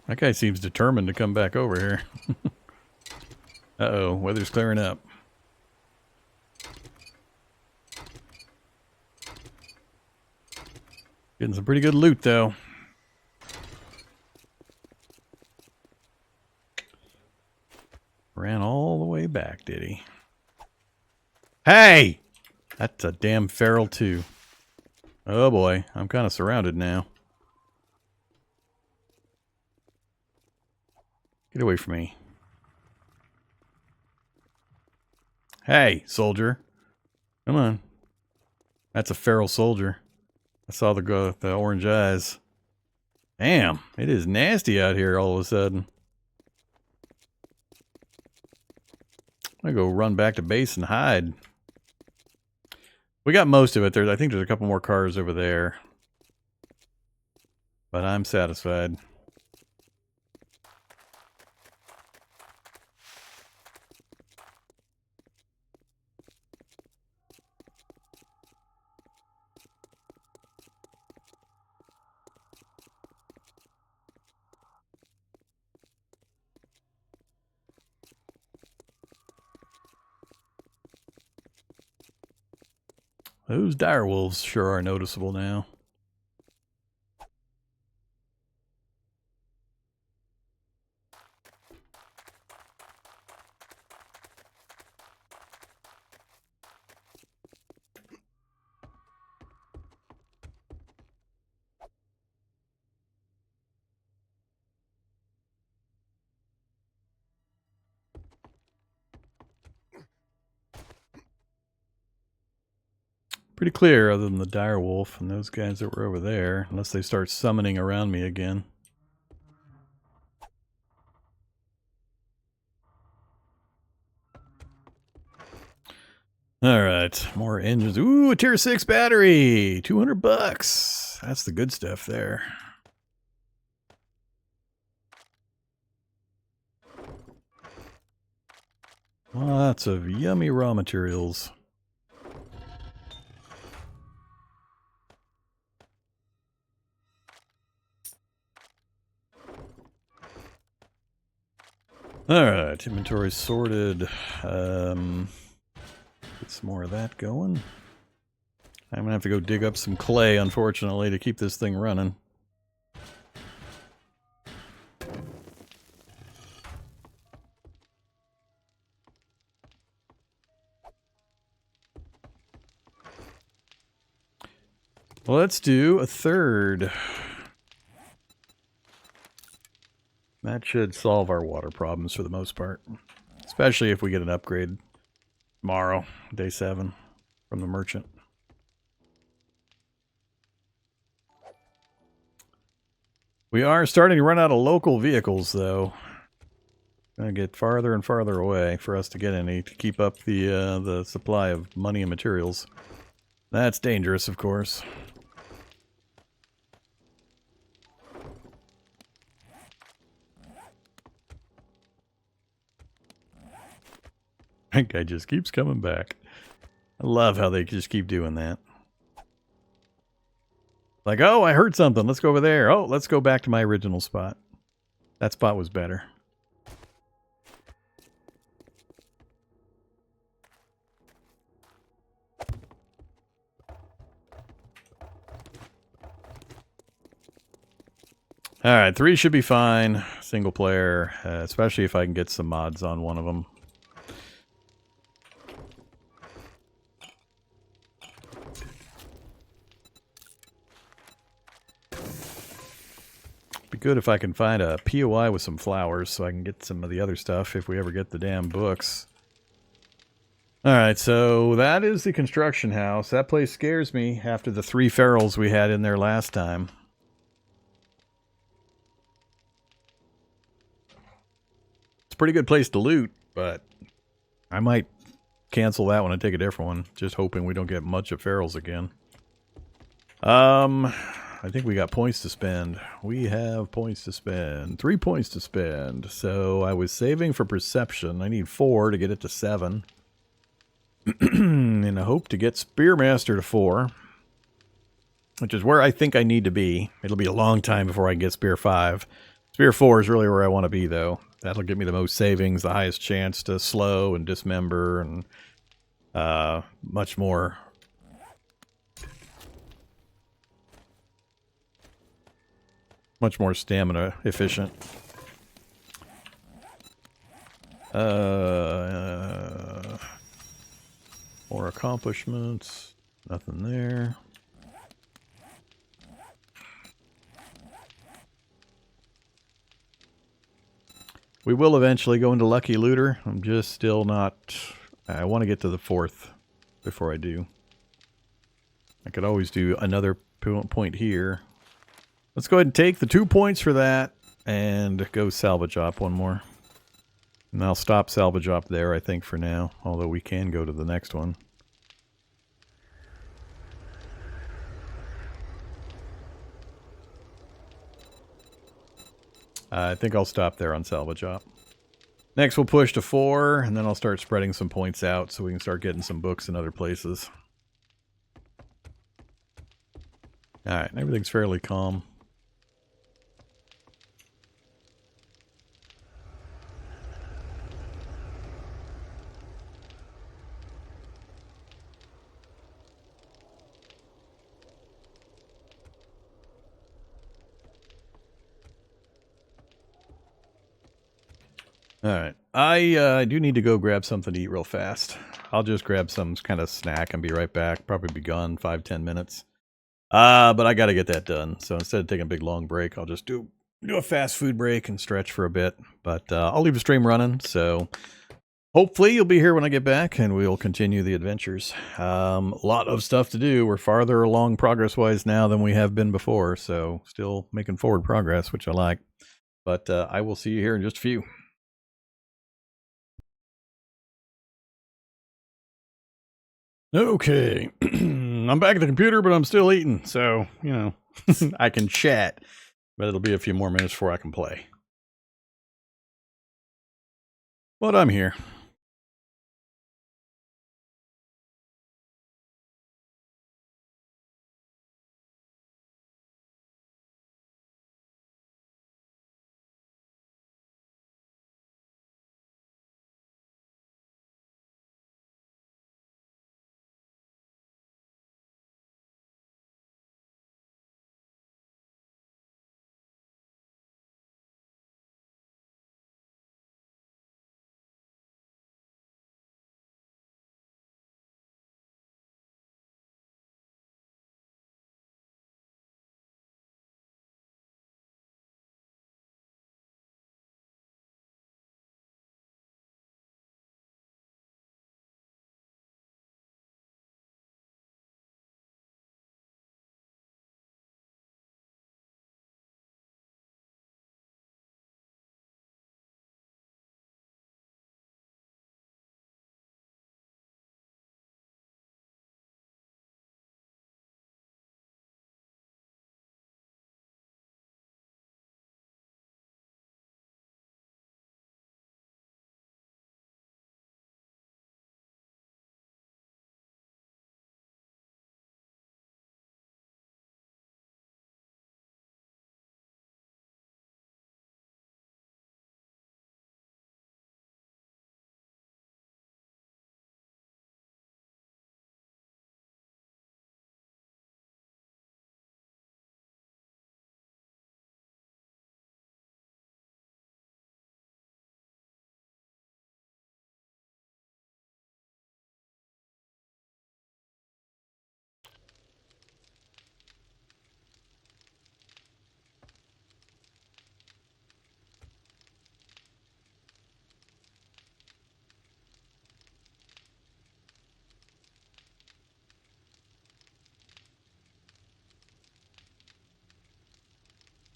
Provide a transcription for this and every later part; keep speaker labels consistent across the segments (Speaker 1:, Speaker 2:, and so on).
Speaker 1: That guy seems determined to come back over here. Uh-oh, weather's clearing up. Getting some pretty good loot, though. Ran all the way back, did he? Hey! That's a damn feral, too. Oh, boy. I'm kind of surrounded now. Get away from me. Hey, soldier. Come on. That's a feral soldier. I saw the orange eyes. Damn, it is nasty out here all of a sudden. I'm gonna go run back to base and hide. We got most of it. I think there's a couple more cars over there. But I'm satisfied. Those direwolves sure are noticeable now. Pretty clear other than the direwolf and those guys that were over there, unless they start summoning around me again. Alright, more engines. Ooh, a tier 6 battery! $200. That's the good stuff there. Lots of yummy raw materials. Alright, inventory sorted. Get some more of that going. I'm gonna have to go dig up some clay, unfortunately, to keep this thing running. Well, let's do a third. That should solve our water problems for the most part. Especially if we get an upgrade tomorrow, day 7, from the merchant. We are starting to run out of local vehicles, though. Gonna get farther and farther away for us to get any to keep up the supply of money and materials. That's dangerous, of course. That guy just keeps coming back. I love how they just keep doing that. Like, oh, I heard something. Let's go over there. Oh, let's go back to my original spot. That spot was better. Alright, 3 should be fine. Single player, especially if I can get some mods on one of them. Be good if I can find a POI with some flowers so I can get some of the other stuff if we ever get the damn books. Alright, so that is the construction house. That place scares me after the 3 ferals we had in there last time. It's a pretty good place to loot, but I might cancel that one and take a different one. Just hoping we don't get much of ferals again. I think we got points to spend. We have points to spend. 3 points to spend. So I was saving for perception. I need 4 to get it to 7. And I hope to get Spearmaster to 4. Which is where I think I need to be. It'll be a long time before I can get Spear 5. Sphere 4 is really where I want to be, though. That'll give me the most savings, the highest chance to slow and dismember, and much more stamina efficient. More accomplishments. Nothing there. We will eventually go into Lucky Looter. I'm just still not... I want to get to the 4th before I do. I could always do another point here. Let's go ahead and take the 2 points for that and go salvage op one more. And I'll stop salvage op there, I think, for now. Although we can go to the next one. I think I'll stop there on salvage op. Next we'll push to 4, and then I'll start spreading some points out so we can start getting some books in other places. Alright, everything's fairly calm. Alright, I do need to go grab something to eat real fast. I'll just grab some kind of snack and be right back. Probably be gone 5-10 minutes. But I gotta get that done. So instead of taking a big long break, I'll just do a fast food break and stretch for a bit. But I'll leave the stream running, so hopefully you'll be here when I get back and we'll continue the adventures. A lot of stuff to do. We're farther along progress-wise now than we have been before, so still making forward progress, which I like. But I will see you here in just a few. Okay, I'm back at the computer, but I'm still eating, so, you know, I can chat, but it'll be a few more minutes before I can play. But I'm here.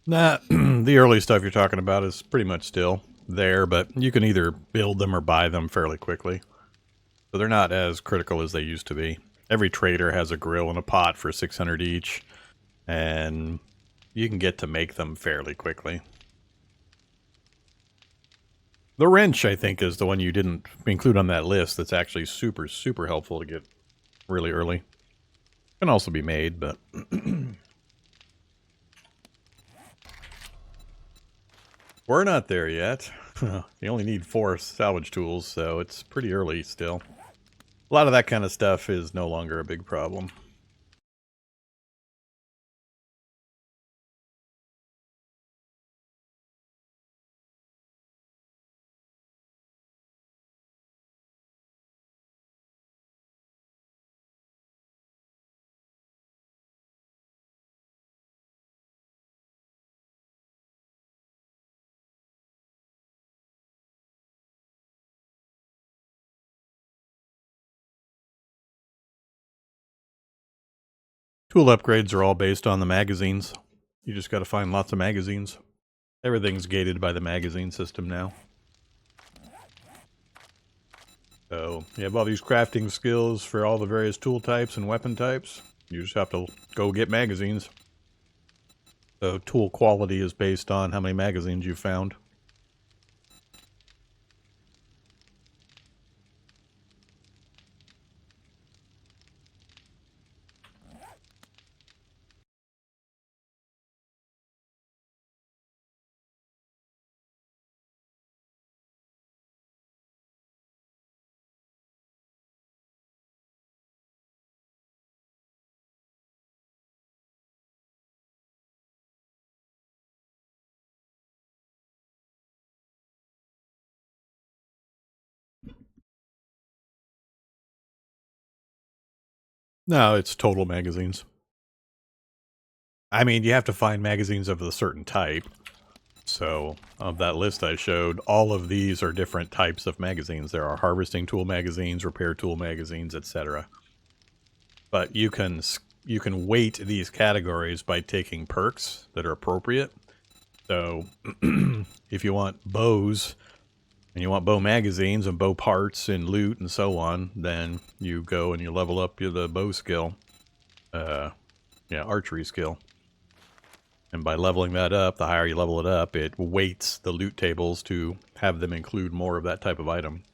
Speaker 1: Nah, the early stuff you're talking about is pretty much still there, but you can either build them or buy them fairly quickly. So they're not as critical as they used to be. Every trader has a grill and a pot for 600 each, and you can get to make them fairly quickly. The wrench, I think, is the one you didn't include on that list that's actually super, super helpful to get really early. Can also be made, but... We're not there yet. You only need 4 salvage tools, so it's pretty early still. A lot of that kind of stuff is no longer a big problem. Tool upgrades are all based on the magazines. You just got to find lots of magazines. Everything's gated by the magazine system now. So you have all these crafting skills for all the various tool types and weapon types. You just have to go get magazines. So tool quality is based on how many magazines you found. No, it's total magazines. I mean, you have to find magazines of a certain type. So, of that list I showed, all of these are different types of magazines. There are harvesting tool magazines, repair tool magazines, etc. But you can weight these categories by taking perks that are appropriate. So, if you want bows and you want bow magazines and bow parts and loot and so on, then you go and you level up the bow skill, archery skill. And by leveling that up, the higher you level it up, it weights the loot tables to have them include more of that type of item.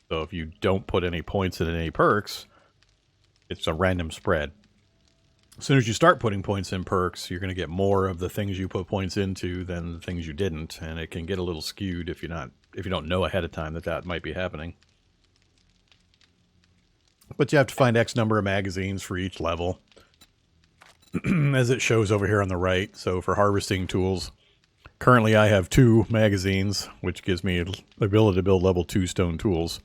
Speaker 1: So if you don't put any points in any perks, it's a random spread. As soon as you start putting points in perks, you're going to get more of the things you put points into than the things you didn't, and it can get a little skewed if you don't know ahead of time that might be happening. But you have to find X number of magazines for each level, as it shows over here on the right. So for harvesting tools, currently I have 2 magazines, which gives me the ability to build level 2 stone tools.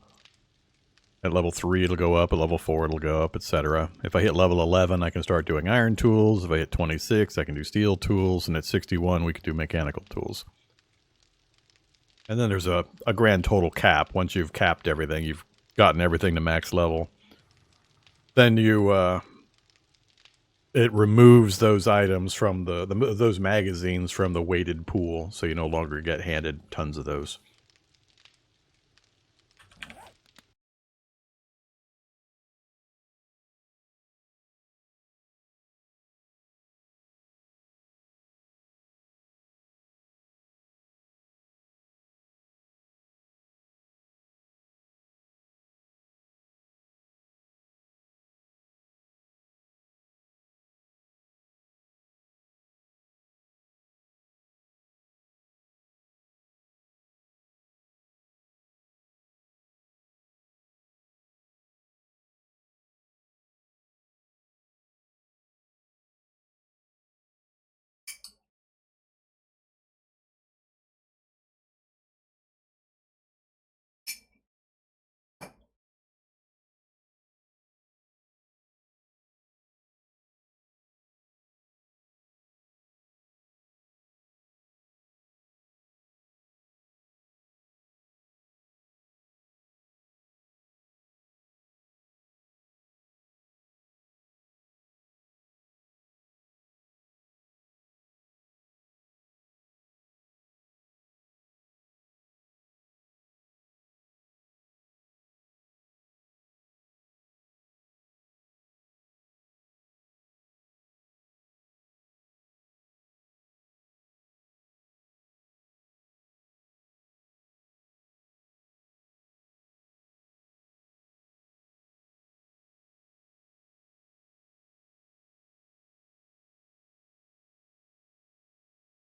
Speaker 1: At level 3 it'll go up, at level 4 it'll go up, etc. If I hit level 11 I can start doing iron tools, if I hit 26 I can do steel tools, and at 61 we can do mechanical tools. And then there's a grand total cap. Once you've capped everything, you've gotten everything to max level, then it removes those items from those magazines from the weighted pool, so you no longer get handed tons of those.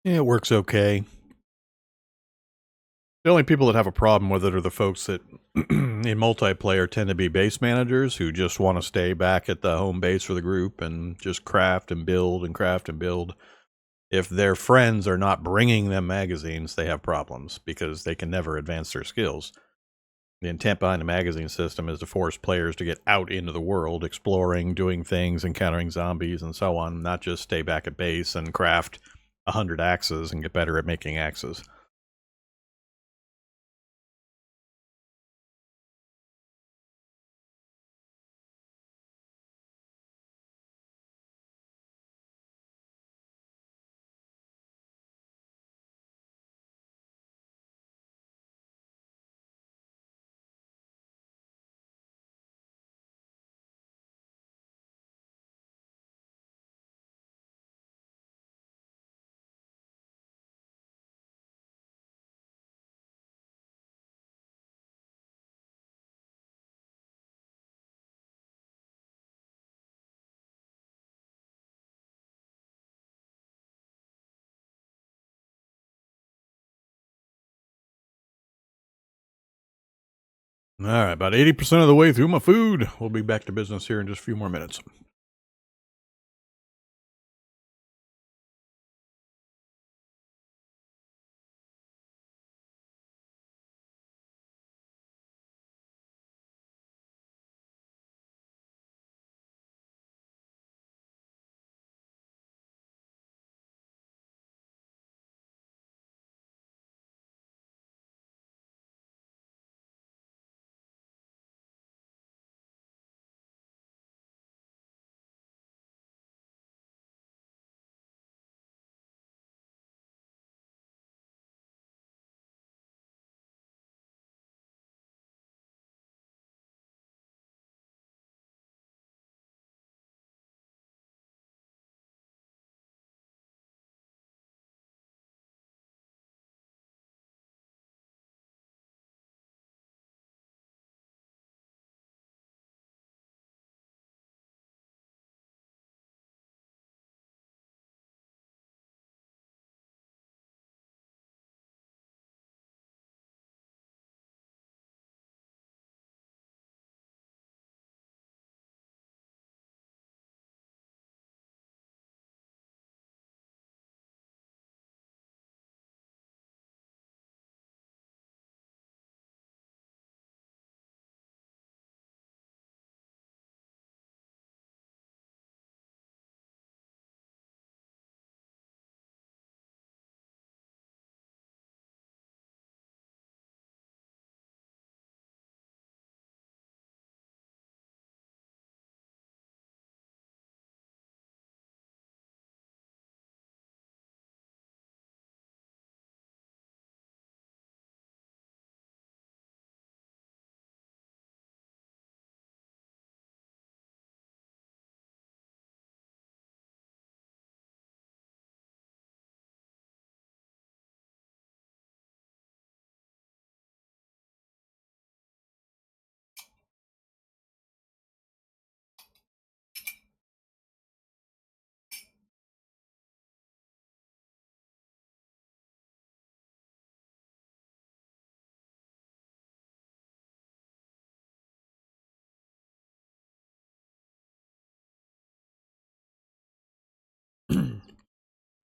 Speaker 1: Yeah, it works okay. The only people that have a problem with it are the folks that in multiplayer tend to be base managers who just want to stay back at the home base for the group and just craft and build and craft and build. If their friends are not bringing them magazines, they have problems because they can never advance their skills. The intent behind the magazine system is to force players to get out into the world, exploring, doing things, encountering zombies, and so on, not just stay back at base and craft 100 axes and get better at making axes. All right, about 80% of the way through my food. We'll be back to business here in just a few more minutes.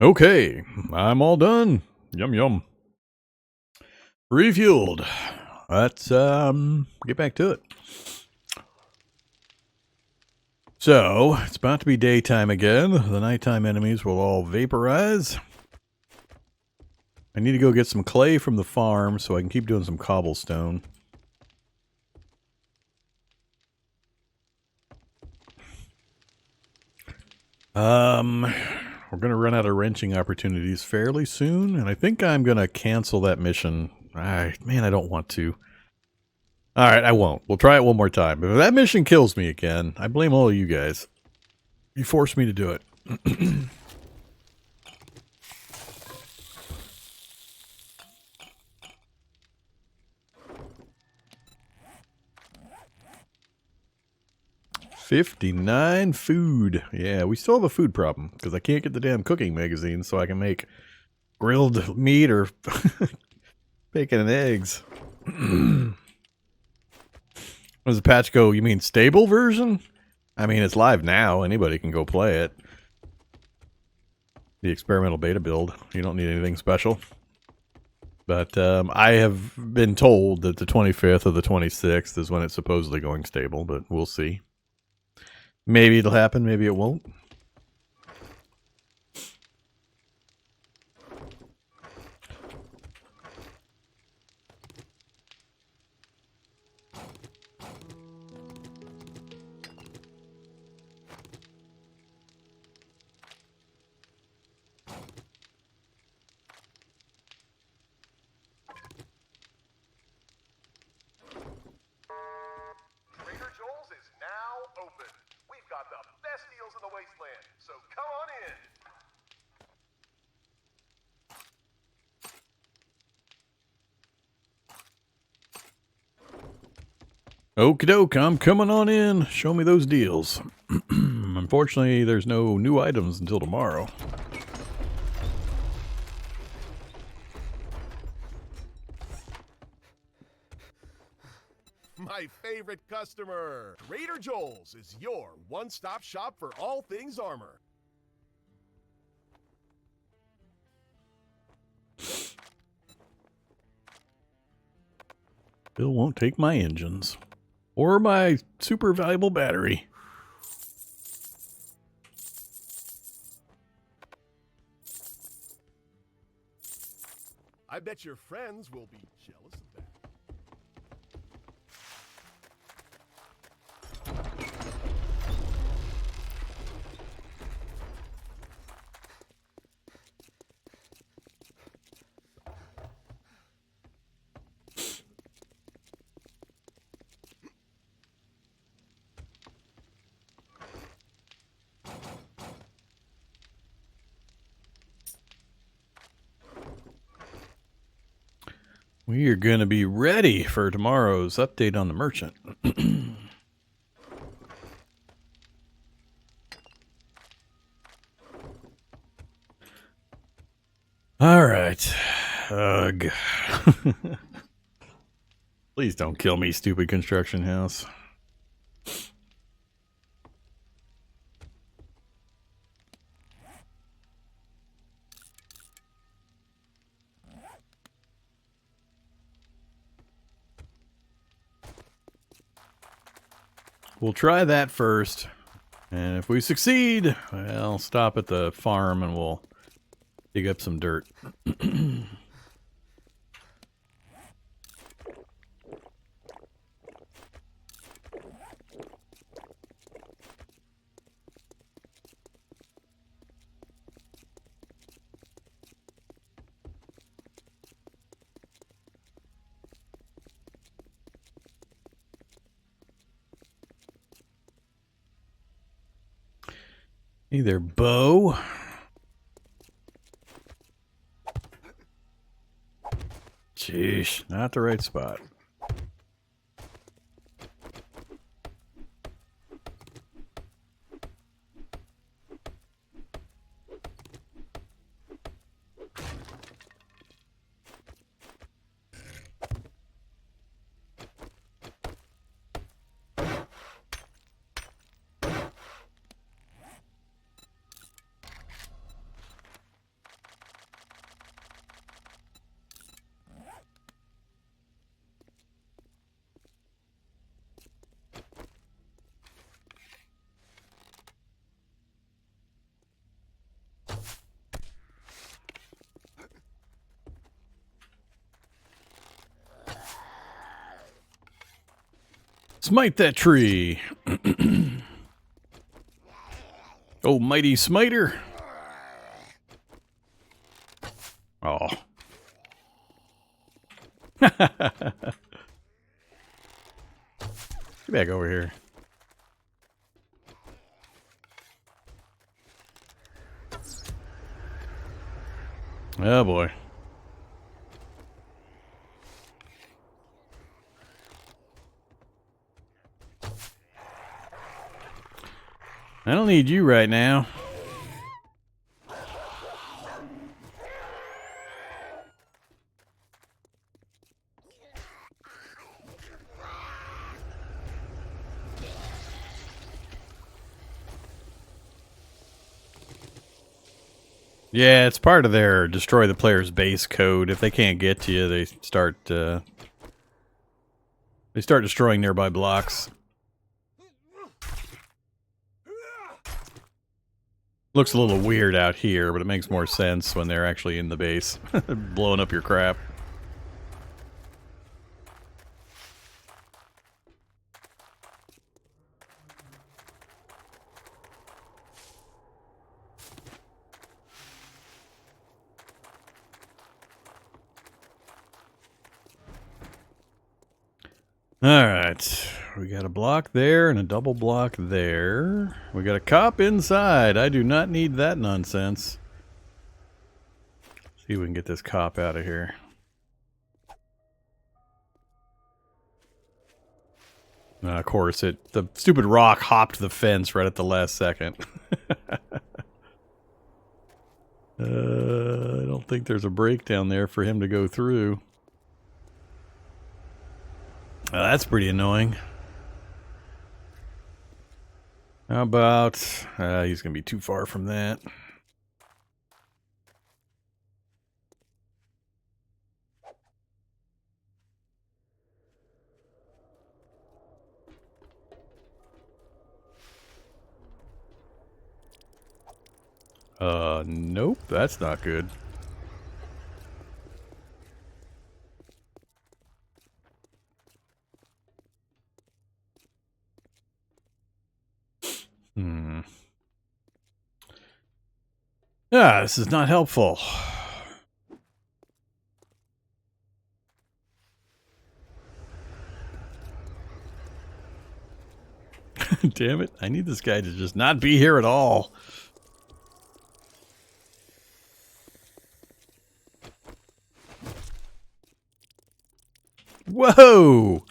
Speaker 1: Okay, I'm all done. Yum yum. Refueled. Let's get back to it. So, it's about to be daytime again. The nighttime enemies will all vaporize. I need to go get some clay from the farm so I can keep doing some cobblestone. We're going to run out of wrenching opportunities fairly soon, and I think I'm going to cancel that mission. Man, I don't want to. Alright, I won't. We'll try it one more time. But if that mission kills me again, I blame all of you guys. You forced me to do it. $59 food. Yeah, we still have a food problem because I can't get the damn cooking magazine so I can make grilled meat or Bacon and eggs. Does the patch go, you mean stable version? I mean, it's live now. Anybody can go play it. The experimental beta build. You don't need anything special. But I have been told that the 25th or the 26th is when it's supposedly going stable, but we'll see. Maybe it'll happen, maybe it won't.
Speaker 2: In the Wasteland, so come on in.
Speaker 1: Okie doke, I'm coming on in. Show me those deals. Unfortunately, there's no new items until tomorrow.
Speaker 2: My favorite customer! Trader Joel's is your one-stop shop for all things armor.
Speaker 1: Bill won't take my engines. Or my super valuable battery.
Speaker 2: I bet your friends will be jealous of that.
Speaker 1: We are going to be ready for tomorrow's update on the merchant. All right. Ugh. Please don't kill me, stupid construction house. We'll try that first. And if we succeed, I'll stop at the farm and we'll dig up some dirt. Either bow. Jeez, not the right spot. Smite that tree. Oh, mighty smiter. Oh. Get back over here. Oh boy. I don't need you right now. Yeah, it's part of their destroy the player's base code. If they can't get to you, they start destroying nearby blocks. Looks a little weird out here, but it makes more sense when they're actually in the base, blowing up your crap. Alright, we got a block there and a double block there. We got a cop inside. I do not need that nonsense. See if we can get this cop out of here. Of course, the stupid rock hopped the fence right at the last second. I don't think there's a break down there for him to go through. That's pretty annoying. How about... he's going to be too far from that. Nope, that's not good. Ah, this is not helpful. Damn it, I need this guy to just not be here at all. Whoa!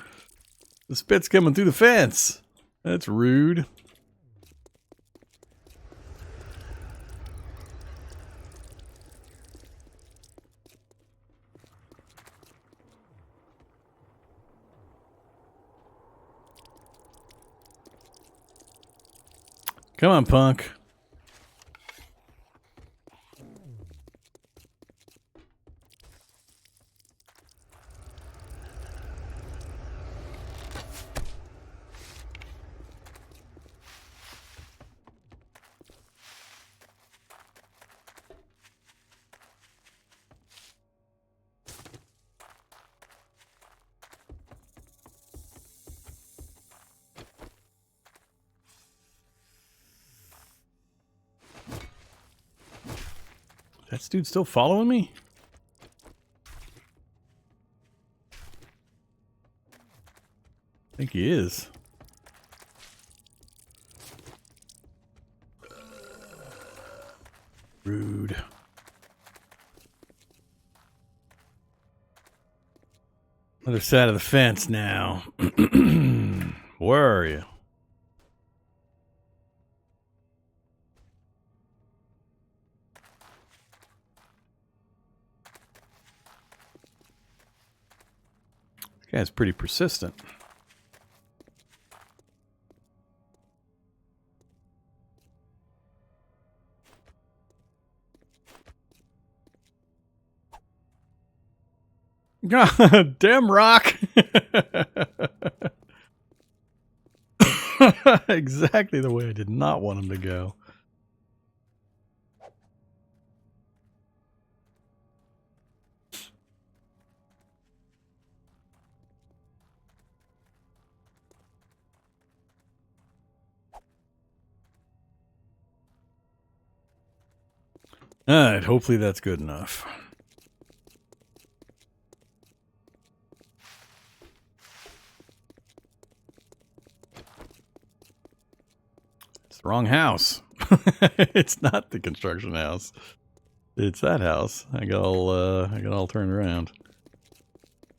Speaker 1: The spit's coming through the fence. That's rude. Come on, punk. That dude still following me? I think he is. Rude. Other side of the fence now. Where are you? This guy's pretty persistent. God, damn rock. Exactly the way I did not want him to go. Alright, hopefully that's good enough. It's the wrong house. It's not the construction house. It's that house. I got all turned around.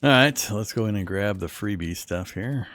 Speaker 1: Alright, let's go in and grab the freebie stuff here.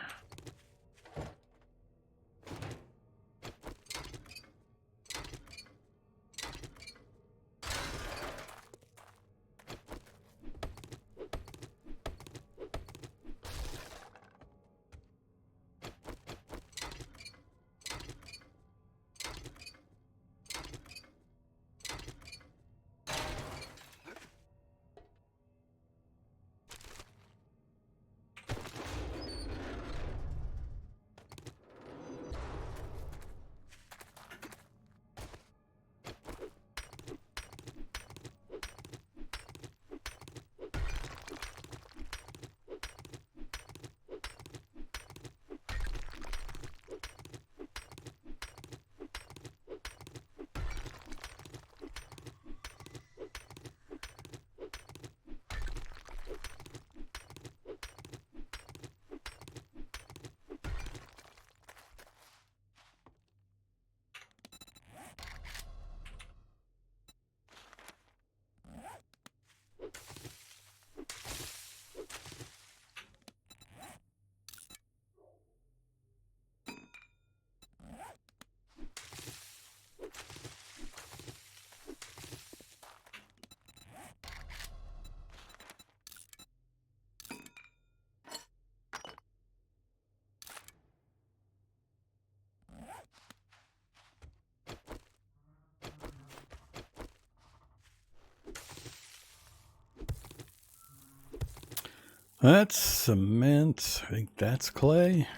Speaker 1: That's cement. I think that's clay.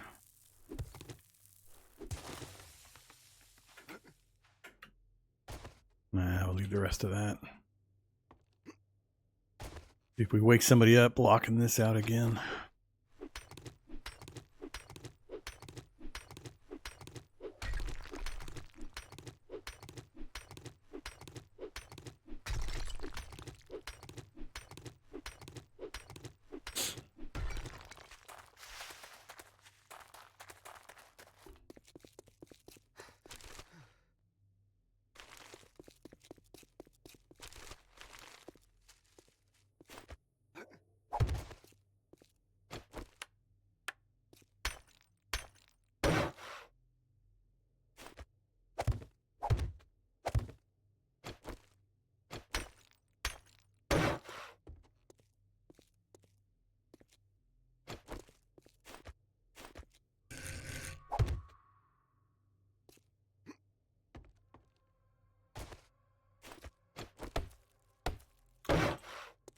Speaker 1: Nah, we'll leave the rest of that. See if we wake somebody up blocking this out again.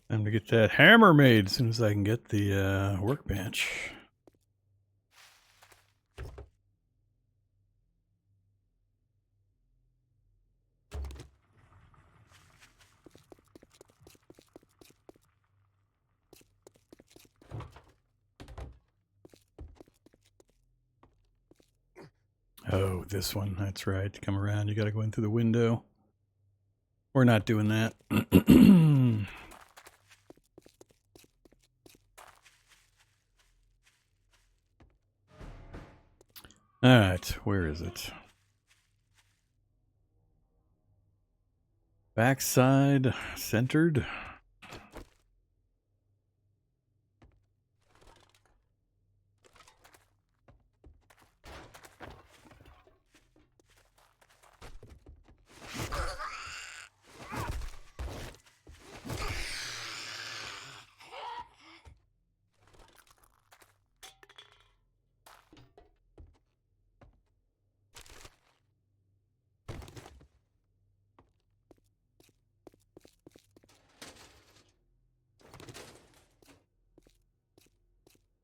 Speaker 1: Time to get that hammer made as soon as I can get the workbench. Oh, this one. That's right. To come around, you got to go in through the window. We're not doing that. All right, where is it? Backside, centered.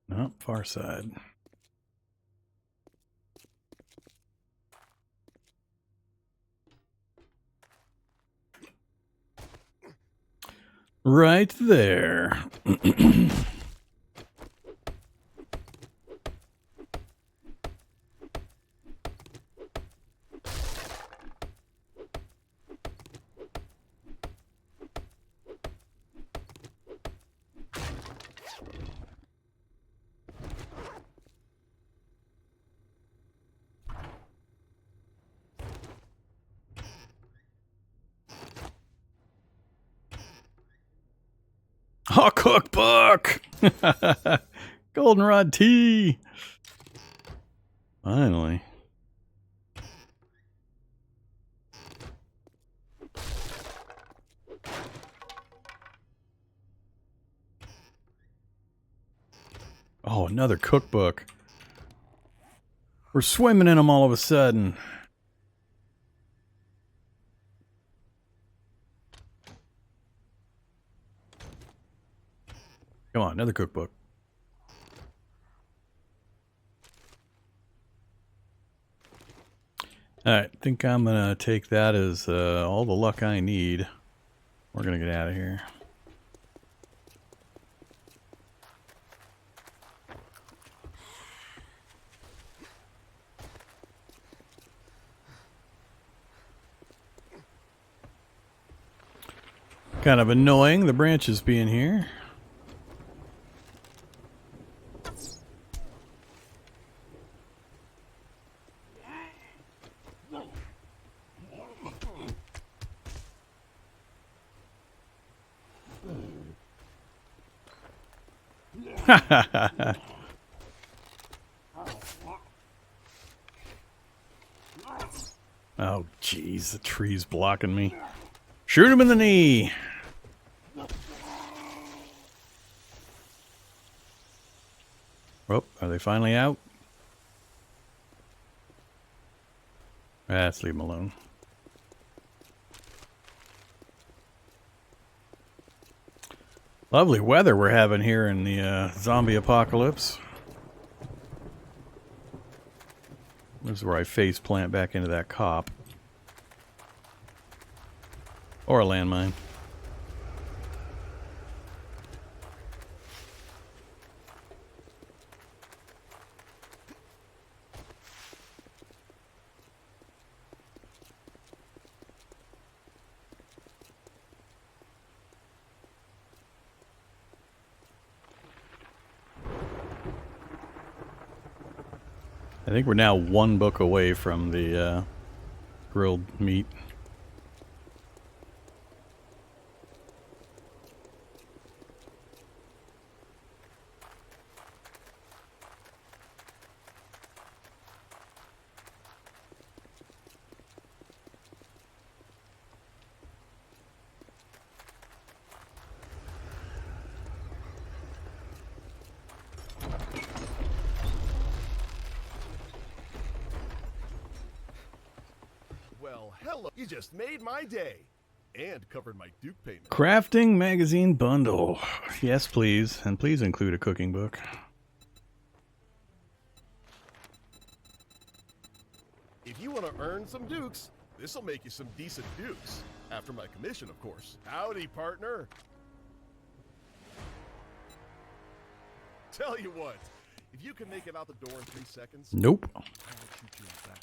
Speaker 1: No, far side. Right there. Oh, cookbook! Goldenrod tea! Finally. Oh, another cookbook. We're swimming in them all of a sudden. Come on, another cookbook. Alright, I think I'm gonna take that as all the luck I need. We're gonna get out of here. Kind of annoying, the branches being here. Oh, jeez, the tree's blocking me. Shoot him in the knee. Oh, are they finally out? Let's leave them alone. Lovely weather we're having here in the zombie apocalypse. This is where I face plant back into that cop. Or a landmine. I think we're now one book away from the grilled meat.
Speaker 2: Well, hello. You just made my day. And covered my Duke payment.
Speaker 1: Crafting magazine bundle. Yes, please. And please include a cooking book.
Speaker 2: If you want to earn some Dukes, this'll make you some decent Dukes. After my commission, of course. Howdy, partner. Tell you what, if you can make it out the door in 3 seconds...
Speaker 1: Nope.
Speaker 2: I will shoot you in the back.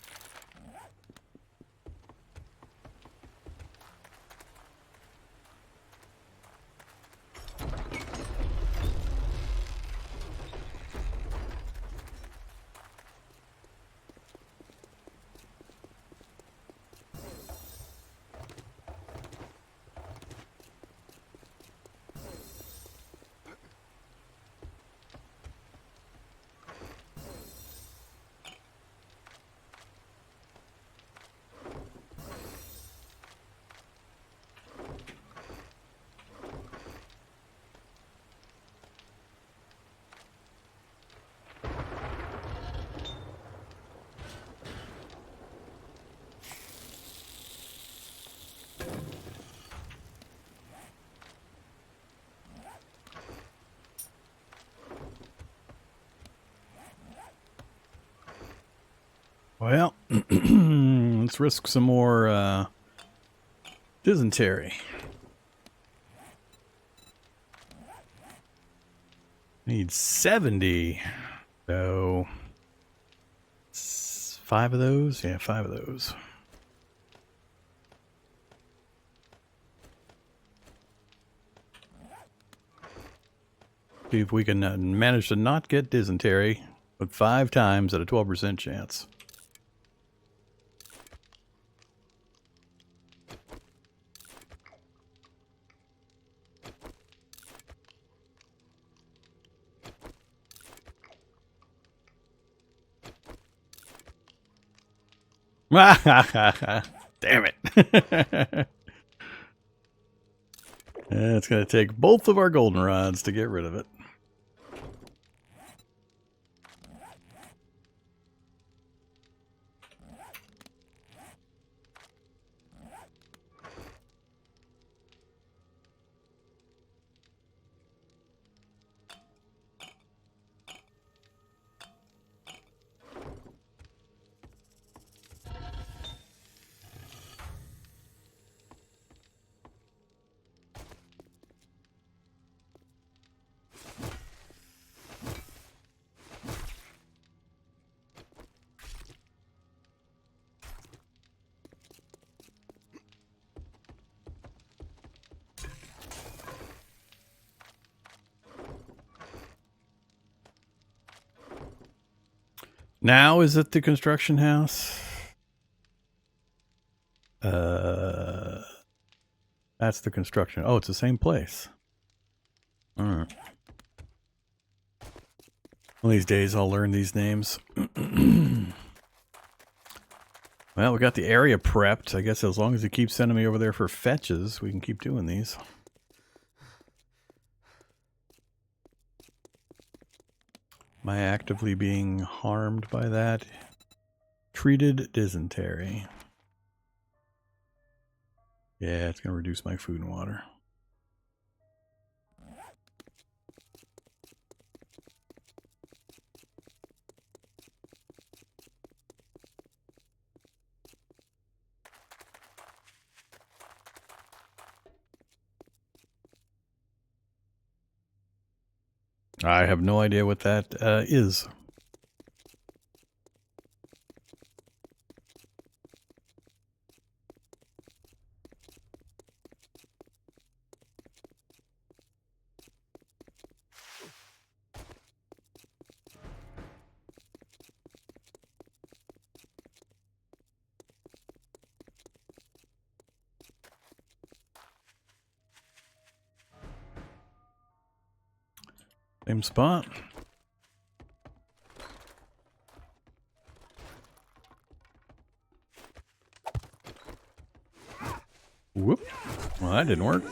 Speaker 1: Well, let's risk some more dysentery. Need 70. So 5 of those? Yeah, 5 of those. See if we can manage to not get dysentery with 5 times at a 12% chance. Damn it. It's going to take both of our goldenrods to get rid of it. Now is it the construction house? That's the construction. Oh, it's the same place. Alright. One of these days I'll learn these names. Well, we got the area prepped. I guess as long as you keep sending me over there for fetches, we can keep doing these. Am I actively being harmed by that? Treated dysentery. Yeah, it's going to reduce my food and water. I have no idea what that is. Same spot. Whoop. Well, that didn't work.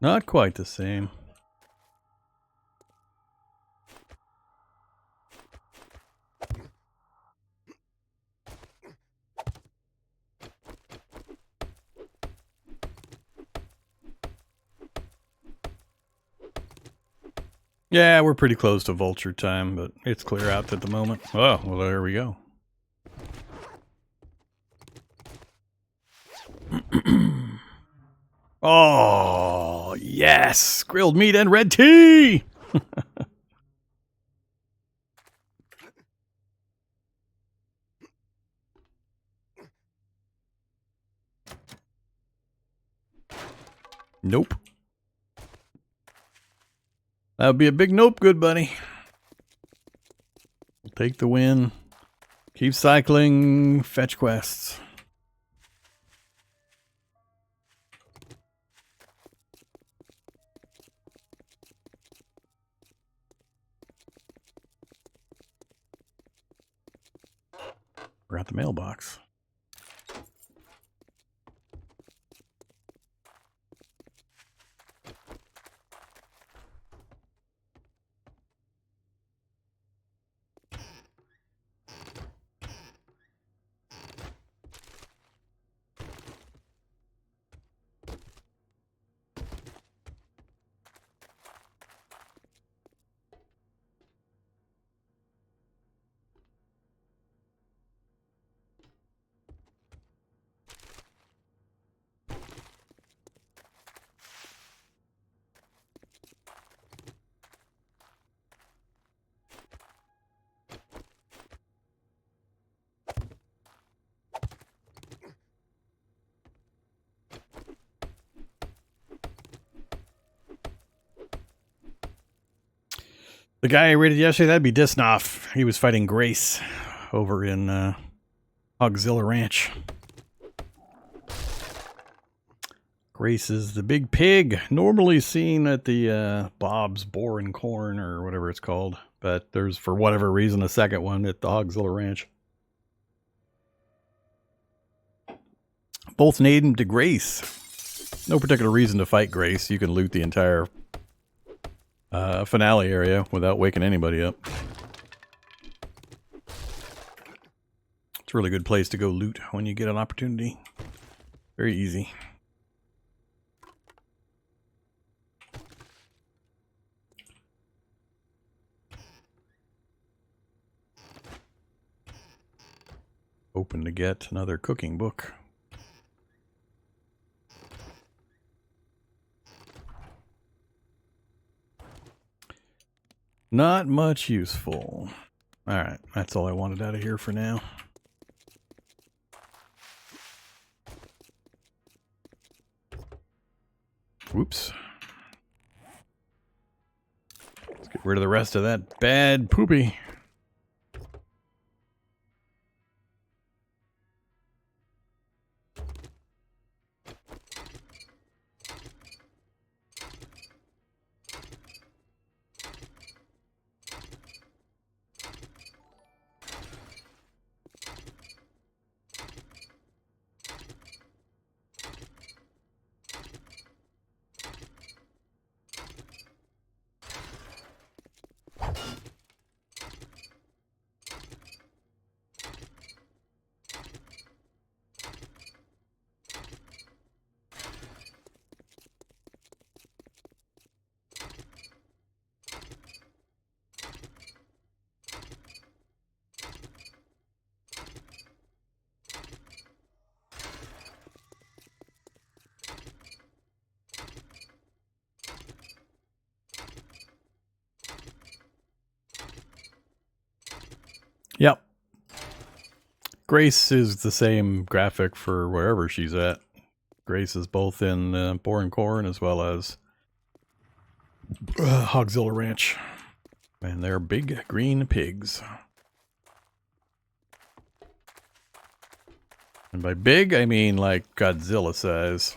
Speaker 1: Not quite the same. Yeah, we're pretty close to vulture time, but it's clear out at the moment. Oh, well, there we go. Oh, yes! Grilled meat and red tea! Nope. That would be a big nope, good buddy. We'll take the win. Keep cycling. Fetch quests. We're at the mailbox. The guy I raided yesterday, that'd be Disnoff. He was fighting Grace over in Hogzilla Ranch. Grace is the big pig, normally seen at the Bob's Boar and Corn or whatever it's called. But there's, for whatever reason, a second one at the Hogzilla Ranch. Both named to Grace. No particular reason to fight Grace. You can loot the entire finale area without waking anybody up. It's a really good place to go loot when you get an opportunity. Very easy. Open to get another cooking book. Not much useful. Alright, that's all I wanted out of here for now. Whoops. Let's get rid of the rest of that bad poopy. Grace is the same graphic for wherever she's at. Grace is both in Boring Corn as well as Hogzilla Ranch. And they're big green pigs. And by big, I mean like Godzilla size.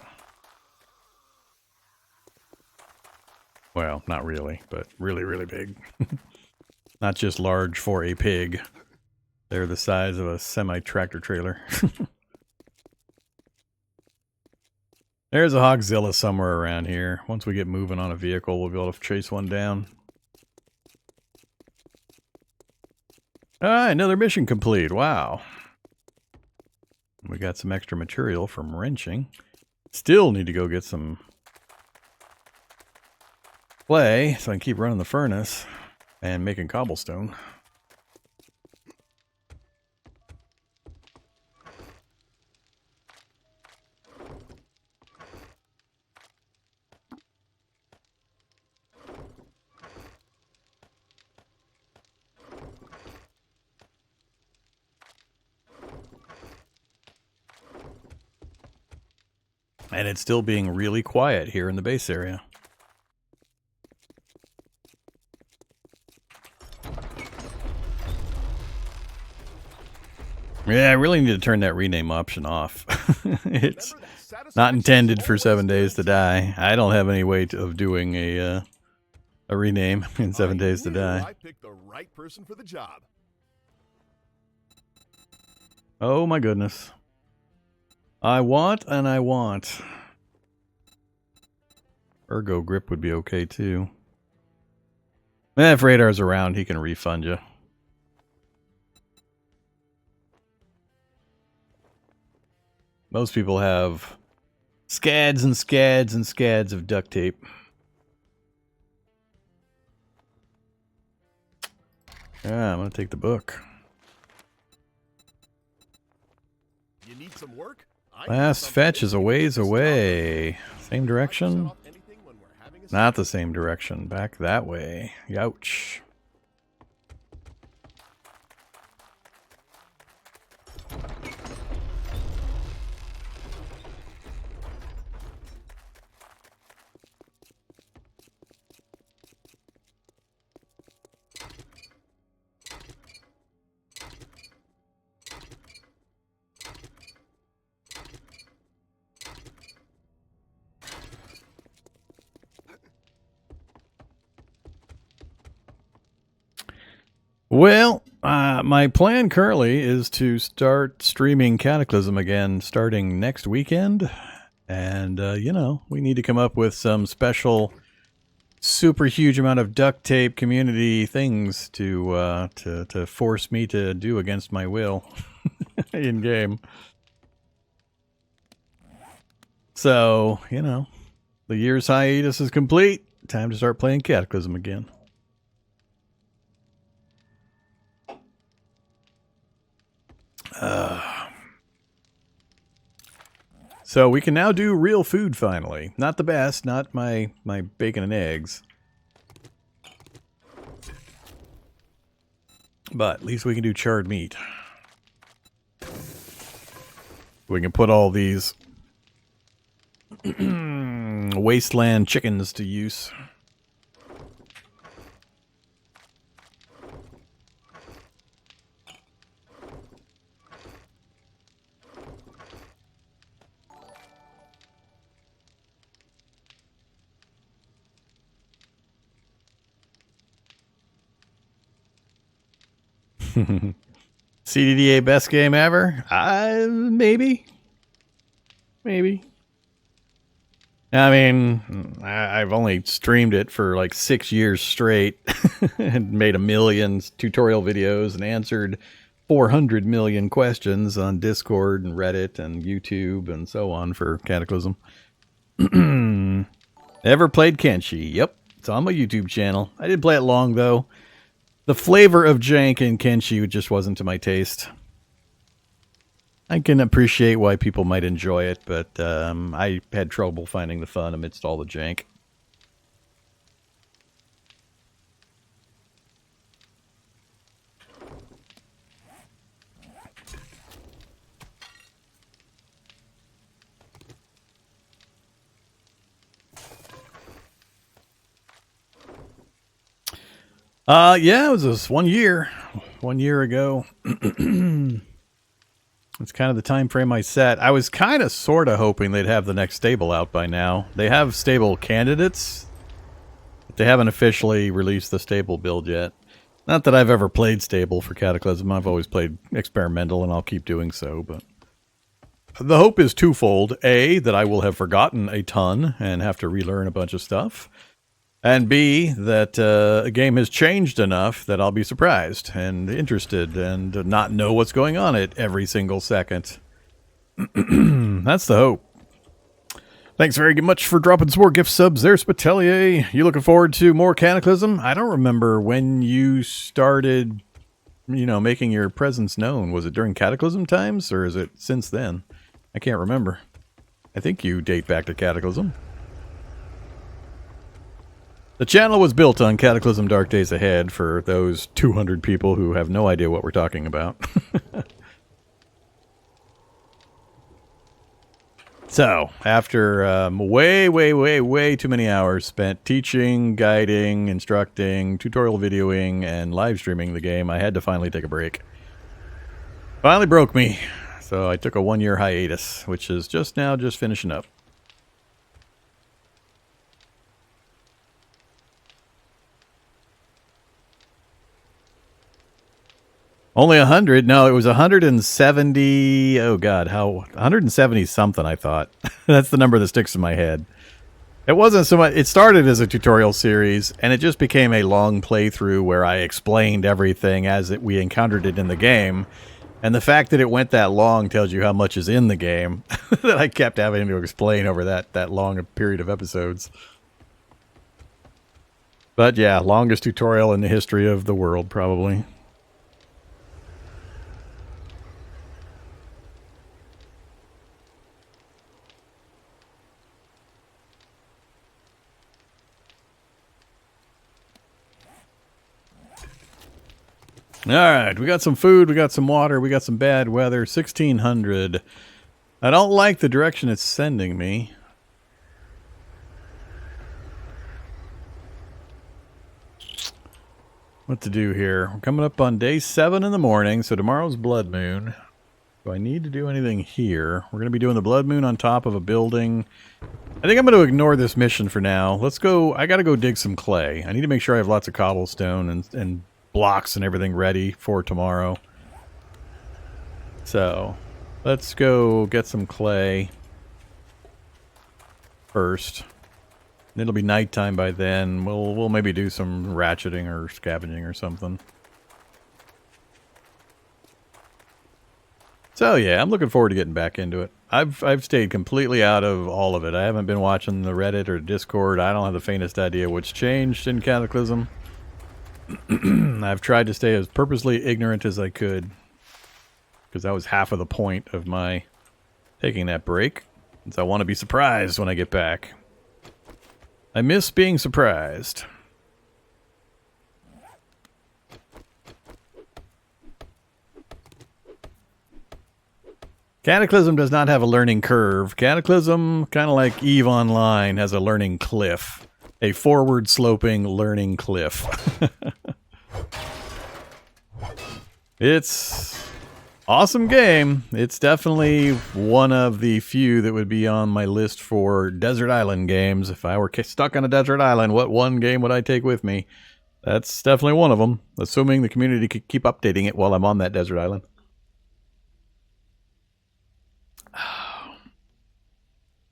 Speaker 1: Well, not really, but really, really big. Not just large for a pig. They're the size of a semi-tractor trailer. There's a Hogzilla somewhere around here. Once we get moving on a vehicle, we'll be able to chase one down. Ah, another mission complete. Wow. We got some extra material from wrenching. Still need to go get some clay so I can keep running the furnace and making cobblestone. And it's still being really quiet here in the base area. Yeah, I really need to turn that rename option off. It's not intended for 7 Days to Die. I don't have any way of doing a rename in 7 Days to Die.
Speaker 2: I picked the right person for the job.
Speaker 1: Oh my goodness. I want and I want. Ergo grip would be okay too. If Radar's around, he can refund you. Most people have scads and scads and scads of duct tape. Yeah, I'm gonna take the book.
Speaker 2: You need some work?
Speaker 1: Last fetch is a ways away. Same direction? Not the same direction. Back that way. Youch. Well, my plan currently is to start streaming Cataclysm again starting next weekend. And, you know, we need to come up with some special, super huge amount of duct tape community things to force me to do against my will in game. So, you know, the year's hiatus is complete. Time to start playing Cataclysm again. So we can now do real food finally. Not the best, not my bacon and eggs. But at least we can do charred meat. We can put all these wasteland chickens to use. CDDA best game ever? Maybe. Maybe. I mean, I've only streamed it for like 6 years straight and made 1 million tutorial videos and answered 400 million questions on Discord and Reddit and YouTube and so on for Cataclysm. Never played Kenshi. Yep, it's on my YouTube channel. I didn't play it long though. The flavor of jank in Kenshi just wasn't to my taste. I can appreciate why people might enjoy it, but I had trouble finding the fun amidst all the jank. Yeah, it was this 1 year. 1 year ago. It's kind of the time frame I set. I was kind of sort of hoping they'd have the next stable out by now. They have stable candidates, but they haven't officially released the stable build yet. Not that I've ever played stable for Cataclysm. I've always played experimental, and I'll keep doing so, but the hope is twofold. A, that I will have forgotten a ton and have to relearn a bunch of stuff. And B, that a game has changed enough that I'll be surprised and interested and not know what's going on at every single second. That's the hope. Thanks very much for dropping some more gift subs there, Spitelier. You looking forward to more Cataclysm? I don't remember when you started, making your presence known. Was it during Cataclysm times, or is it since then? I can't remember. I think you date back to Cataclysm. The channel was built on Cataclysm Dark Days Ahead for those 200 people who have no idea what we're talking about. So, after way too many hours spent teaching, guiding, instructing, tutorial videoing, and live streaming the game, I had to finally take a break. Finally broke me, so I took a 1-year hiatus, which is just finishing up. Only 100? No, it was 170. Oh God, 170 something, I thought. That's the number that sticks in my head. It wasn't so much, it started as a tutorial series, and it just became a long playthrough where I explained everything as we encountered it in the game. And the fact that it went that long tells you how much is in the game that I kept having to explain over that long a period of episodes. But yeah, longest tutorial in the history of the world, probably. Alright, we got some food, we got some water, we got some bad weather. 1600. I don't like the direction it's sending me. What to do here? We're coming up on day 7 in the morning, so tomorrow's blood moon. Do I need to do anything here? We're going to be doing the blood moon on top of a building. I think I'm going to ignore this mission for now. Let's go. I got to go dig some clay. I need to make sure I have lots of cobblestone and blocks and everything ready for tomorrow. So let's go get some clay first. It'll be nighttime by then. We'll maybe do some ratcheting or scavenging or something. So yeah, I'm looking forward to getting back into it. I've stayed completely out of all of it. I haven't been watching the Reddit or Discord. I don't have the faintest idea what's changed in Cataclysm. I've tried to stay as purposely ignorant as I could, because that was half of the point of my taking that break. Since I want to be surprised when I get back. I miss being surprised. Cataclysm does not have a learning curve. Cataclysm, kind of like EVE Online, has a learning cliff. A forward-sloping learning cliff. It's awesome game. It's definitely one of the few that would be on my list for desert island games. If I were stuck on a desert island, what one game would I take with me? That's definitely one of them, assuming the community could keep updating it while I'm on that desert island.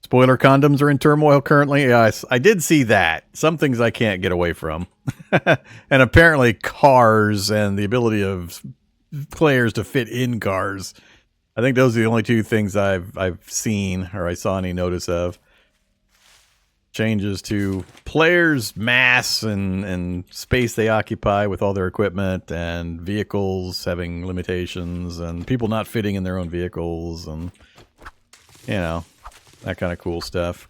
Speaker 1: Spoiler, condoms are in turmoil currently. Yes, I did see that. Some things I can't get away from. And apparently cars and the ability of players to fit in cars. I think those are the only two things I've seen or I saw any notice of. Changes to players' mass and space they occupy with all their equipment, and vehicles having limitations, and people not fitting in their own vehicles, and that kind of cool stuff.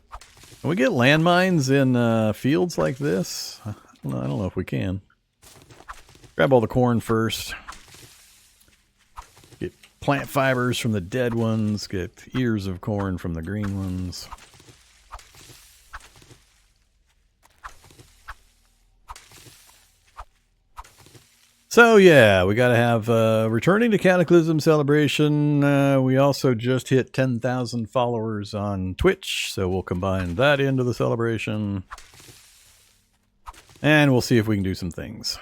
Speaker 1: Can we get landmines in fields like this? I don't know if we can. Grab all the corn first. Get plant fibers from the dead ones. Get ears of corn from the green ones. So yeah, we got to have returning to Cataclysm celebration. We also just hit 10,000 followers on Twitch, so we'll combine that into the celebration. And we'll see if we can do some things.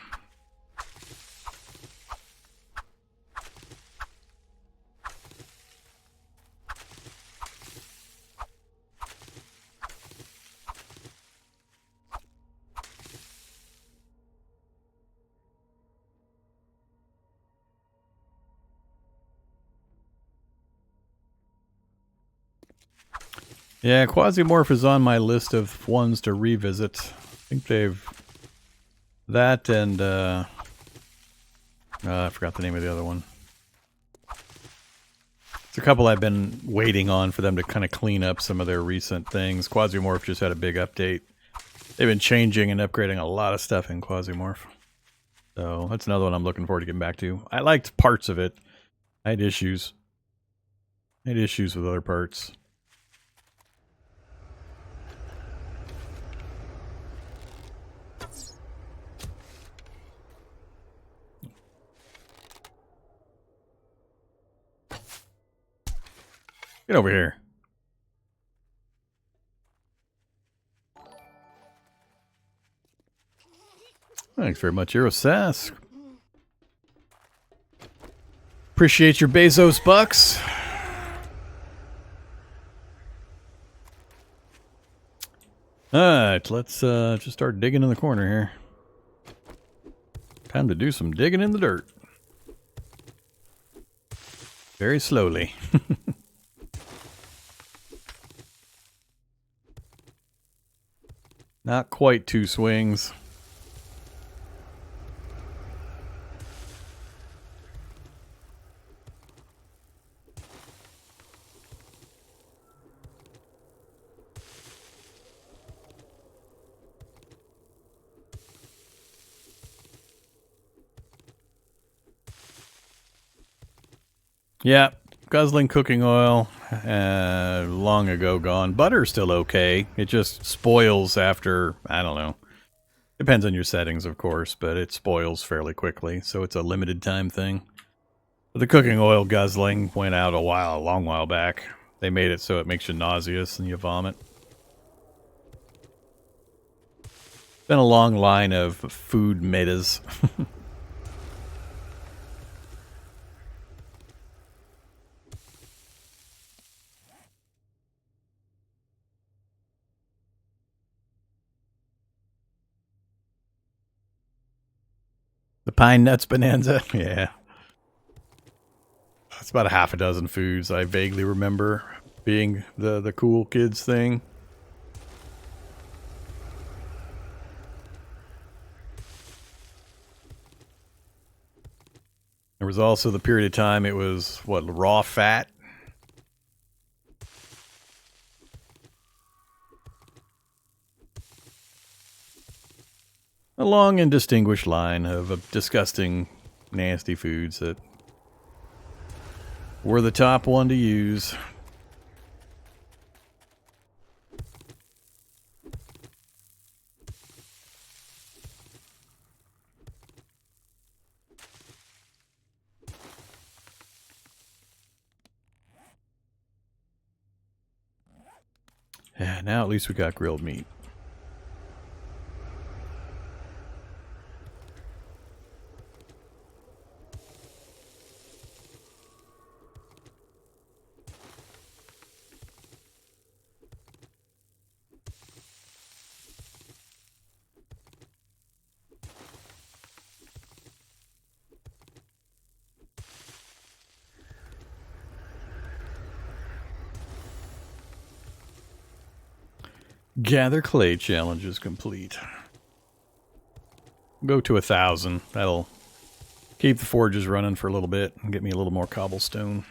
Speaker 1: Yeah, Quasimorph is on my list of ones to revisit. I think they've... That and, I forgot the name of the other one. It's a couple I've been waiting on for them to kind of clean up some of their recent things. Quasimorph just had a big update. They've been changing and upgrading a lot of stuff in Quasimorph. So that's another one I'm looking forward to getting back to. I liked parts of it. I had issues. I had issues with other parts. Get over here. Thanks very much, Eurosask. Appreciate your Bezos bucks. Alright, let's just start digging in the corner here. Time to do some digging in the dirt. Very slowly. Not quite 2 swings. Yeah, guzzling cooking oil, long ago gone. Butter's still okay. It just spoils after, I don't know. Depends on your settings, of course, but it spoils fairly quickly, so it's a limited time thing. But the cooking oil guzzling went out a long while back. They made it so it makes you nauseous and you vomit. Been a long line of food metas. The pine nuts bonanza, yeah. That's about a half a dozen foods I vaguely remember being the cool kids thing. There was also the period of time it was, what, raw fat? A long and distinguished line of disgusting, nasty foods that were the top one to use. Yeah, now at least we got grilled meat. Gather clay challenge is complete. Go to 1,000. That'll keep the forges running for a little bit and get me a little more cobblestone.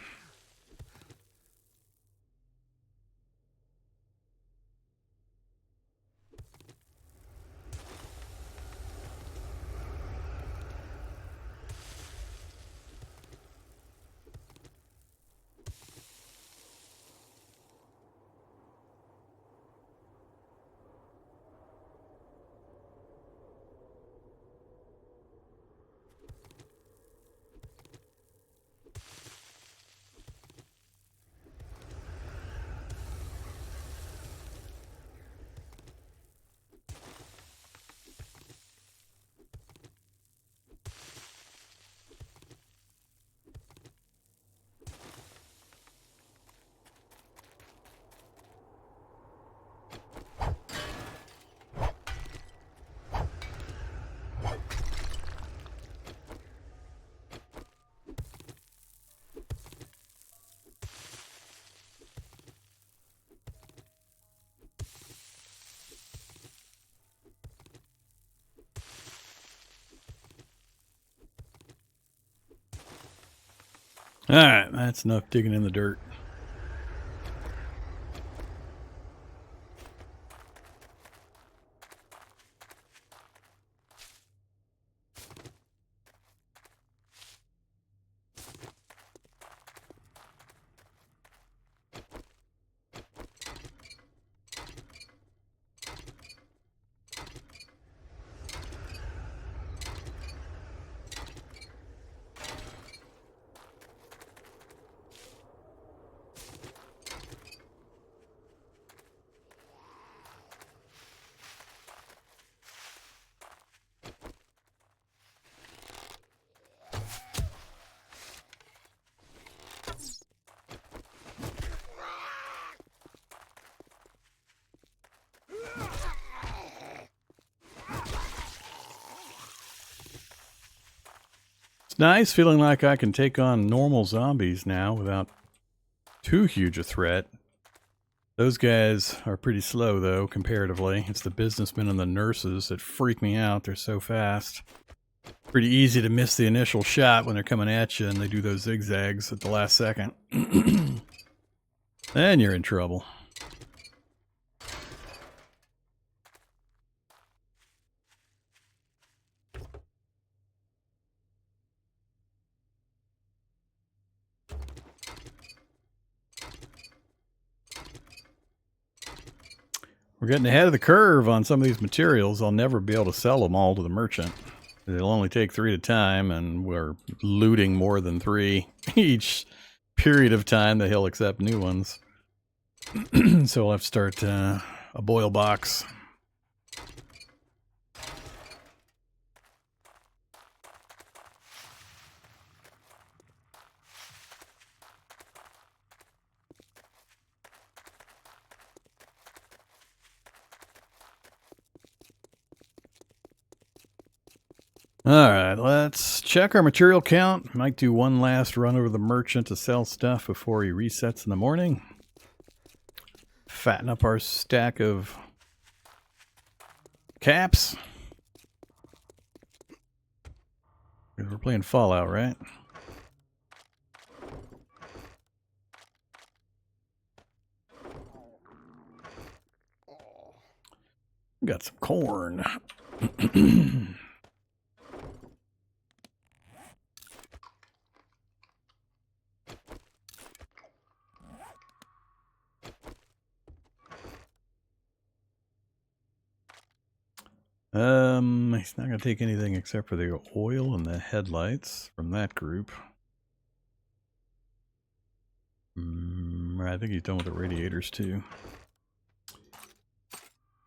Speaker 1: Alright, that's enough digging in the dirt. It's nice feeling like I can take on normal zombies now without too huge a threat. Those guys are pretty slow, though, comparatively. It's the businessmen and the nurses that freak me out. They're so fast. Pretty easy to miss the initial shot when they're coming at you and they do those zigzags at the last second. Then you're in trouble. We're getting ahead of the curve on some of these materials. I'll never be able to sell them all to the merchant. It'll only take 3 at a time, and we're looting more than 3 each period of time that he'll accept new ones. So we'll have to start a boil box. Alright, let's check our material count. Might do one last run over the merchant to sell stuff before he resets in the morning. Fatten up our stack of caps. We're playing Fallout, right? Got some corn. He's not going to take anything except for the oil and the headlights from that group. I think he's done with the radiators too.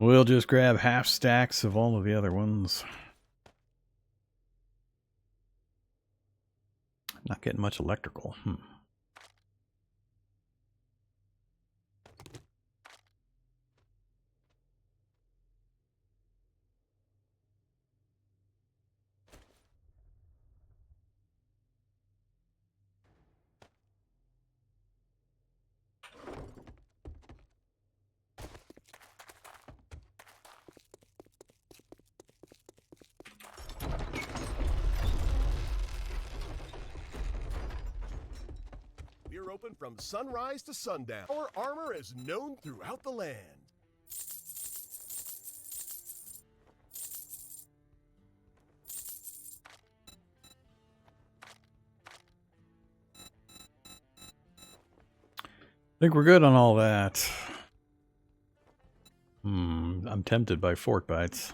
Speaker 1: We'll just grab half stacks of all of the other ones. Not getting much electrical.
Speaker 2: We're open from sunrise to sundown. Our armor is known throughout the land.
Speaker 1: I think we're good on all that. I'm tempted by fork bites.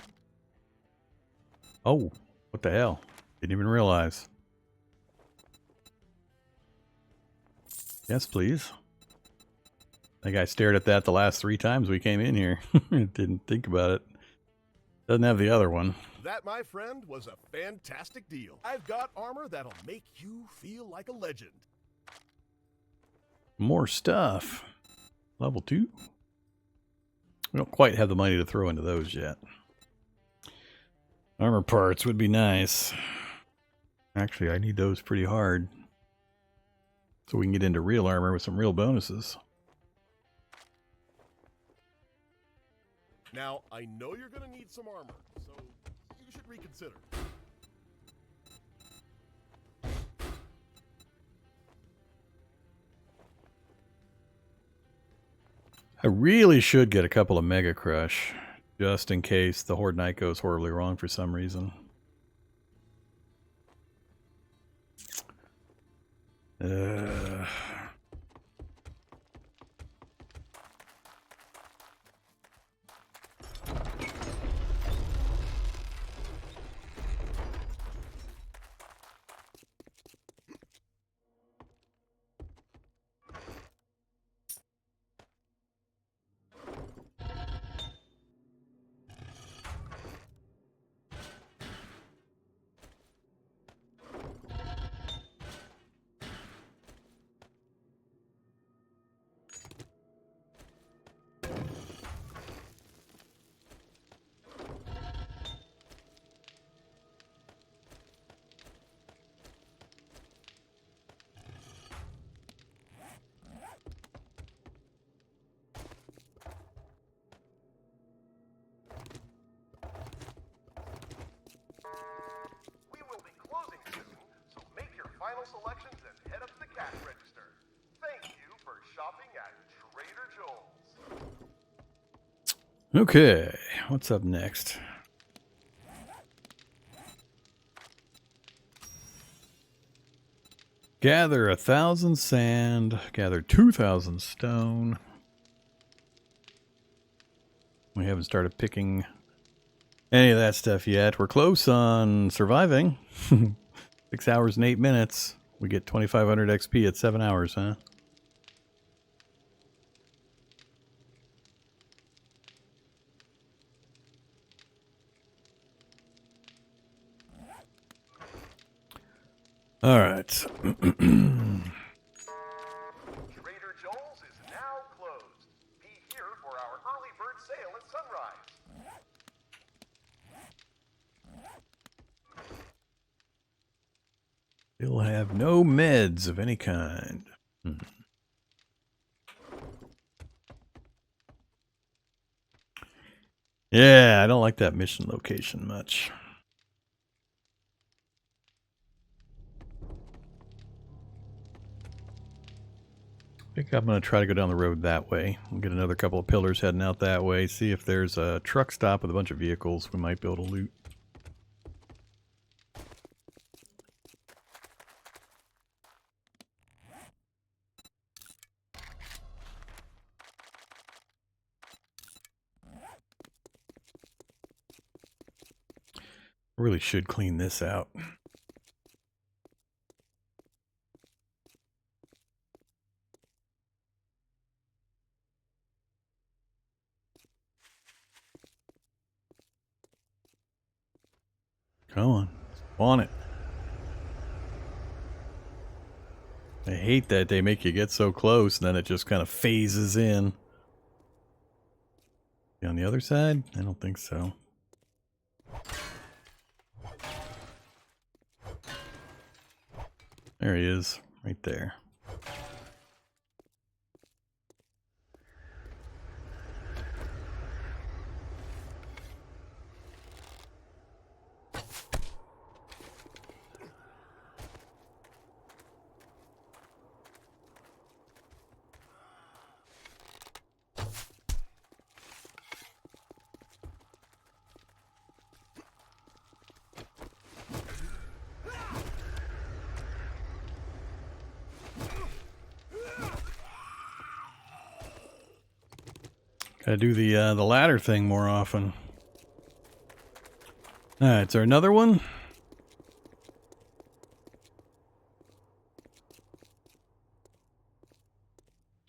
Speaker 1: Oh, what the hell? Didn't even realize. Yes, please. I think I stared at that the last 3 times we came in here. Didn't think about it. Doesn't have the other one.
Speaker 2: That, my friend, was a fantastic deal. I've got armor that'll make you feel like a legend.
Speaker 1: More stuff. Level 2. We don't quite have the money to throw into those yet. Armor parts would be nice. Actually, I need those pretty hard. So we can get into real armor with some real bonuses.
Speaker 2: Now, I know you're going to need some armor, so you should reconsider.
Speaker 1: I really should get a couple of Mega Crush, just in case the Horde Knight goes horribly wrong for some reason.
Speaker 2: Final selections and head up to the cash register. Thank you for shopping at Trader Joel's.
Speaker 1: Okay, what's up next? Gather 1,000 sand, gather 2,000 stone. We haven't started picking any of that stuff yet. We're close on surviving. 6 hours and 8 minutes. We get 2,500 XP at 7 hours, huh? All right.
Speaker 2: Trader Joel's is now closed. Be here for our early bird sale at sunrise.
Speaker 1: Still have no meds of any kind. Yeah, I don't like that mission location much. I think I'm going to try to go down the road that way. We'll get another couple of pillars heading out that way. See if there's a truck stop with a bunch of vehicles we might be able to loot. Really should clean this out. Come on it. I hate that they make you get so close and then it just kind of phases in. On the other side? I don't think so. There he is, right there. Gotta do the ladder thing more often. Alright, is there another one?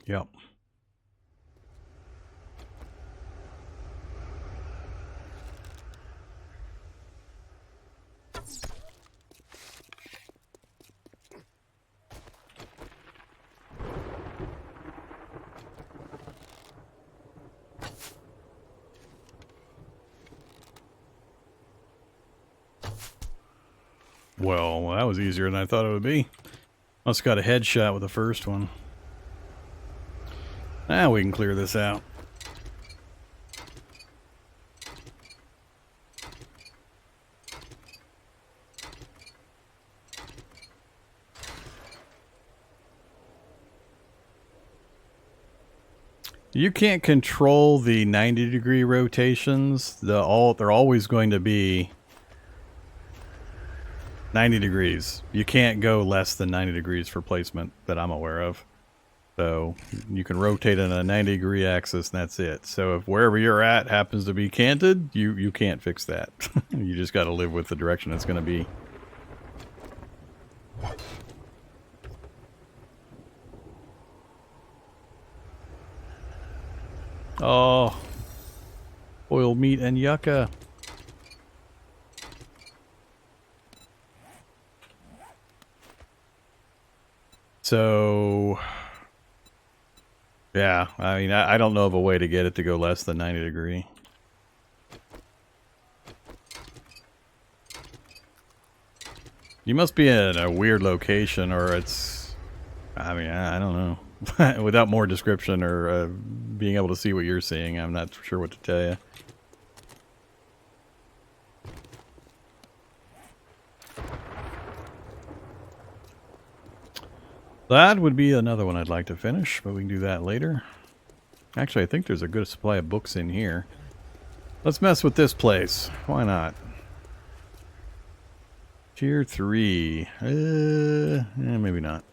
Speaker 1: Yep. Well, that was easier than I thought it would be. Must got a headshot with the first one. Now we can clear this out. You can't control the 90-degree rotations. They're always going to be 90 degrees. You can't go less than 90 degrees for placement that I'm aware of. So you can rotate in a 90-degree axis and that's it. So if wherever you're at happens to be canted, you can't fix that. You just got to live with the direction it's going to be. Oh, boiled meat and yucca. So, yeah, I mean, I don't know of a way to get it to go less than 90 degree. You must be in a weird location, or it's, I mean, I don't know. Without more description or being able to see what you're seeing, I'm not sure what to tell you. That would be another one I'd like to finish, but we can do that later. Actually, I think there's a good supply of books in here. Let's mess with this place. Why not? Tier 3. Maybe not.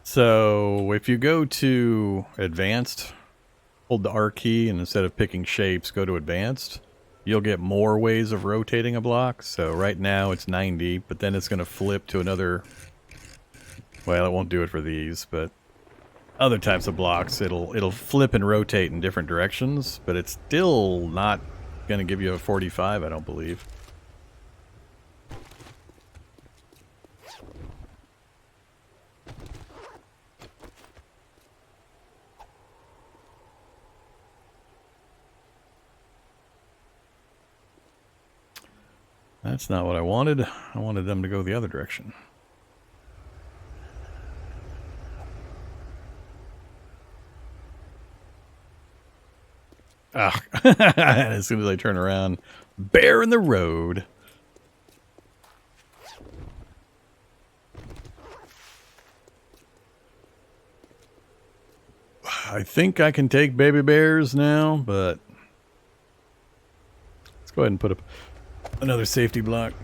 Speaker 1: So if you go to advanced, hold the R key, and instead of picking shapes, go to advanced, you'll get more ways of rotating a block. So right now it's 90, but then it's going to flip to another, well, it won't do it for these, but other types of blocks, it'll flip and rotate in different directions, but it's still not going to give you a 45, I don't believe. That's not what I wanted. I wanted them to go the other direction. Ah, as soon as I turn around, bear in the road. I think I can take baby bears now, but let's go ahead and put up another safety block.